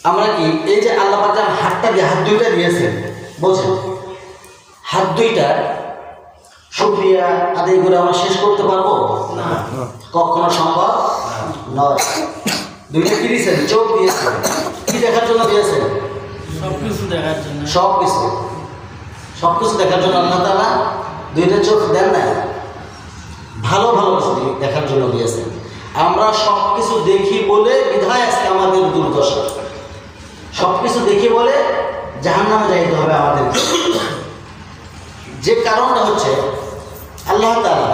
আমরা কি এই যে আল্লাহ পাক হাতটা দিয়ে হাত দুইটা দিয়েছেন, বোঝেন, হাত দুইটা শুকরিয়া আদায় করে আমরা শেষ করতে পারবো না, কখনো সম্ভব নয়। দুইটা কি দিয়েছেন? চোখ দিয়েছেন। কি দেখার জন্য দিয়েছেন? সবকিছু দেখার জন্য। সবকিছু দেখার জন্য আল্লাহ তাআলা দুইটা চোখ দেন না, ভালো ভালো কিছু দেখার জন্য দিয়েছেন। আমরা সবকিছু দেখি বলে বিধায় আজকে আমাদের দুর্দশা। সবকিছু দেখি বলে জাহান্নামে যাইতে হবে আমাদের। যে কারণটা হচ্ছে আল্লাহ তাআলা,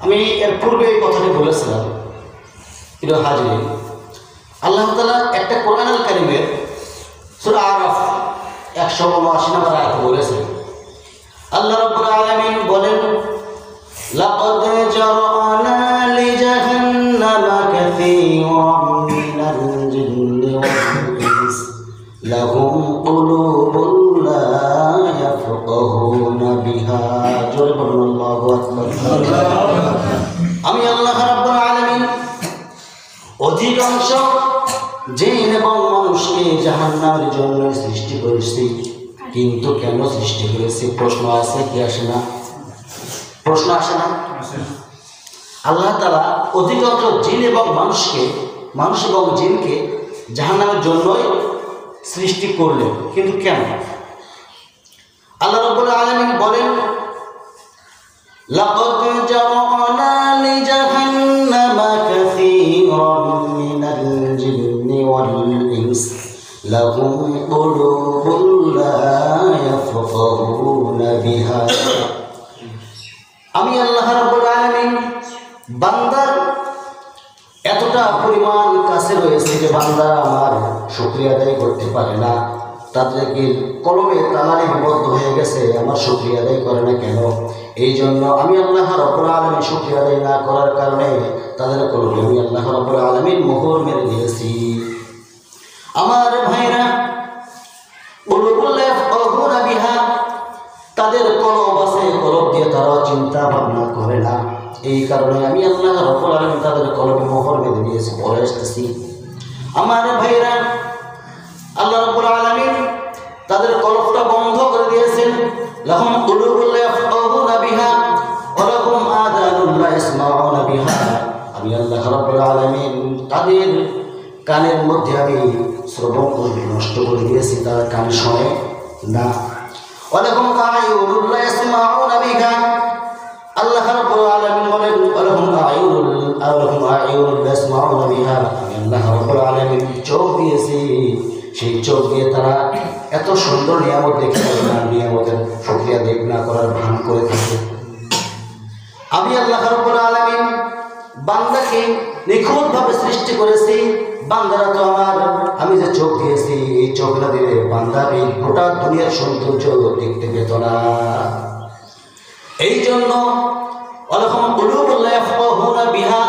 আমি এর পূর্বে এই কথাটি বলেছিলাম, প্রিয় হাজির, আল্লাহ তাআলা একটা কোরআনুল কারীমের সূরা আরাফ 179 নম্বর আয়াতে বলেছেন, আল্লাহ রাব্বুল আলামিন বলেন, লাকাদ জারানা লিজাহান্নামা কাসীরাম মিনাল জিন্নি ওয়াল ইনস লাহুম কুলুবুন লা ইয়াফকাহুনা বিহা। জোরে বলুন আল্লাহু আকবার। আমি আল্লাহ রাব্বুল আলামিন অধিকাংশ জিন এবং মানুষকে জাহান্নামের জন্য সৃষ্টি করেছি। কিন্তু কেন সৃষ্টি করেছি? প্রশ্ন আছে কি আসে না? প্রশ্ন আসে না? আল্লাহ তাআলা অধিকাংশ জিন এবং মানুষ এবং জিনকে জাহান্নামের জন্যই সৃষ্টি করলেন। কিন্তু কেন? আল্লাহ রাব্বুল আলামিন বলেন, লাকাদ জারানা লিজাহান্নামা কাসীরাম মিনাল জিন্নি ওয়াল ইনস লাহুম কুলুবুন লা ইয়াফকাহুনা বিহা। আমি আল্লাহ রাব্বুল আলামিন বান্দার এতটা পরিমাণ কাছে রয়েছে যে বান্দা আমার শুকরিয়া আদায় করতে পারে না। তাদেরকে কলবে তালারে বিবদ্ধ হয়ে গেছে, আমার শুকরিয়া আদায় করে না কেন? এই জন্য আমি আল্লাহ রাব্বুল আলামিন শুকরিয়া আদায় না করার কারণে তাদের কলবে আমি আল্লাহ রাব্বুল আলামিন মোহর মেরে দিয়েছি। আমার ভাইরা, তাদের কলব আছে, কলব দিয়ে তারা চিন্তা ভাবনা করে না। এই কারণে আমি আল্লাহ রাব্বুল আলামিন তাদের কলবে মোহর বেঁধে দিয়েছি। পরে আসতেছি আমার ভাইরা, আল্লাহ রাব্বুল আলামিন তাদের কলবটা বন্ধ করে দিয়েছেন। লাহুম কুলুবুন লা ইয়াফকাহুনা বিহা ওয়া লাহুম আযানুন লা ইয়াসমাউনা বিহা। আমি আল্লাহ রাব্বুল আলামিন তাদের কানের মধ্যে আমি শ্রবণ করতে নষ্ট করে দিয়েছি, তারা কান শোনে না। ওয়া লাহুম আ'য়ুনুন লা ইয়াসমাউনা বিহা। আল্লাহ রাব্বুল আলামিন বলেন, ওয়া লাহুম আ'য়ুনুন লা ইয়াসমাউনা বিহা। আমি আল্লাহ রাব্বুল আলামিন চোখ দিয়েছি, সেই চোখ দিয়ে তারা এত সুন্দর নিয়ামত দেখে না, নিয়ামতের শুকরিয়া আদায় না করার ভান করে থাকে। আমি আল্লাহ রাব্বুল আলামিন বান্দাকে নিখুঁতভাবে সৃষ্টি করেছি। বান্দারা তো আমার, আমি যে চোখ দিয়েছি, এই চোখ না দিলে বান্দার এই গোটা দুনিয়ার সৌন্দর্য দেখতে পেত না। এই জন্য ওয়ালাহুম কুলুবুন লা ইয়াফকাহুনা বিহা,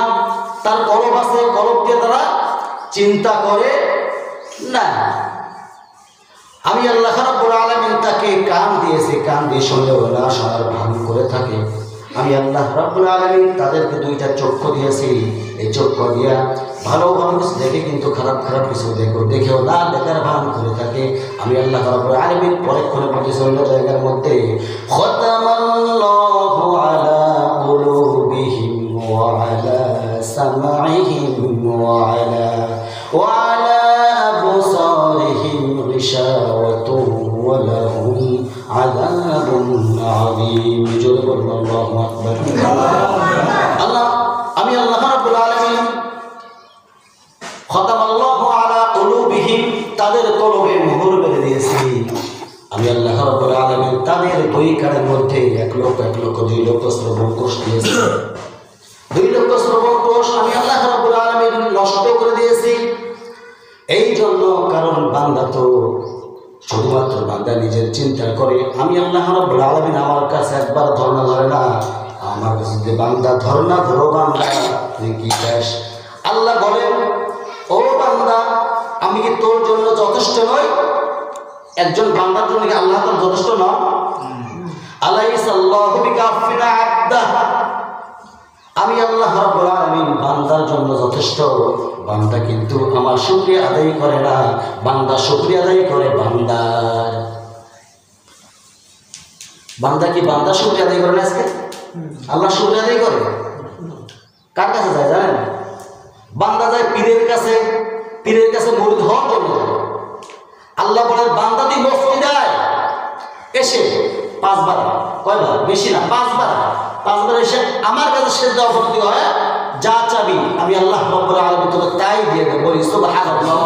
তার কলব আছে, কলব দিয়ে তারা চিন্তা করে না। আমি আল্লাহ রাব্বুল আলামিন তাকে কান দিয়েছি, কান দিয়ে শুনলেও না শোনার ভান করে থাকে। আমি আল্লাহ রাব্বুল আলামিন তাদেরকে দুইটা চক্ষু দিয়েছি, এই চক্ষু দিয়া ভালো ভালো কিছু দেখে কিন্তু খারাপ খারাপ কিছু দেখেও না দেখার ভান করে থাকে। আমি আল্লাহ রাব্বুল আলামিন পরক্ষণে বলেছি অন্য জায়গার মধ্যে, খাতামাল্লাহু আলা কুলুবিহিম ওয়া আলা সামঈহিম ওয়া আলা আবসারিহিম গিশাওয়াতুন ওয়া লাহুম আযাবুন আযীম। জোরে বলুন আল্লাহু আকবার। আল্লাহ, আমি আল্লাহ রাব্বুল আলামিন খাতামাল্লাহু আলা কুলুবিহিম, তাদের কলবে মোহর মেরে দিয়েছি। আমি আল্লাহ রাব্বুল আলামিন তাদের দুই কানের মধ্যে 1 লক্ষ 2 লক্ষ শ্রবণ কোষ দিয়েছি। 2 লক্ষ শ্রবণ কোষ আমি আল্লাহ রাব্বুল আলামিন নষ্ট করে দিয়েছি। এই জন্য, কারণ বান্দা তো শুধুমাত্র বান্দা নিজের চিন্তা করে। আমি আল্লাহ রাব্বুল আলামিন আমার কাছে একবার ধর্ণা ধরে না, আমার কাছে যে বান্দা ধর্ণা ধরো, বান্দা তুই কি চাস? আল্লাহ বলেন, ও বান্দা, আমি কি তোর জন্য যথেষ্ট নই? একজন বান্দার জন্য কি আল্লাহ তাআলা যথেষ্ট নয়? আলাইসাল্লাহু বিকাফিন আবদা। আমি আল্লাহ রাব্বুল আলামিন বান্দার জন্য যথেষ্ট। বান্দা কিন্তু আমার শুকরিয়া আদায় করে না, বান্দা শুকরিয়া আদায় করে বান্দার। বান্দা কি বান্দা শুকরিয়া আদায় করে না? আজকে আল্লাহ শুকরিয়া আদায় করে কার কাছে যায় জানেন? বান্দা যায় পীরের কাছে, পীরের কাছে মুরিদ হওয়ার জন্য যায়। আল্লাহ বলেন বান্দা তুই মসজিদে আয়, এসে 5 বার, কয়বার? বেশি না, 5 বার, 5 বার এসে আমার কাছে সেজদা অবতীর্ণ হয়, যা চাবি আমি আল্লাহ রাব্বুল আলামিন তোকে তাই দিয়ে দেব। বলি সুবহানাল্লাহ।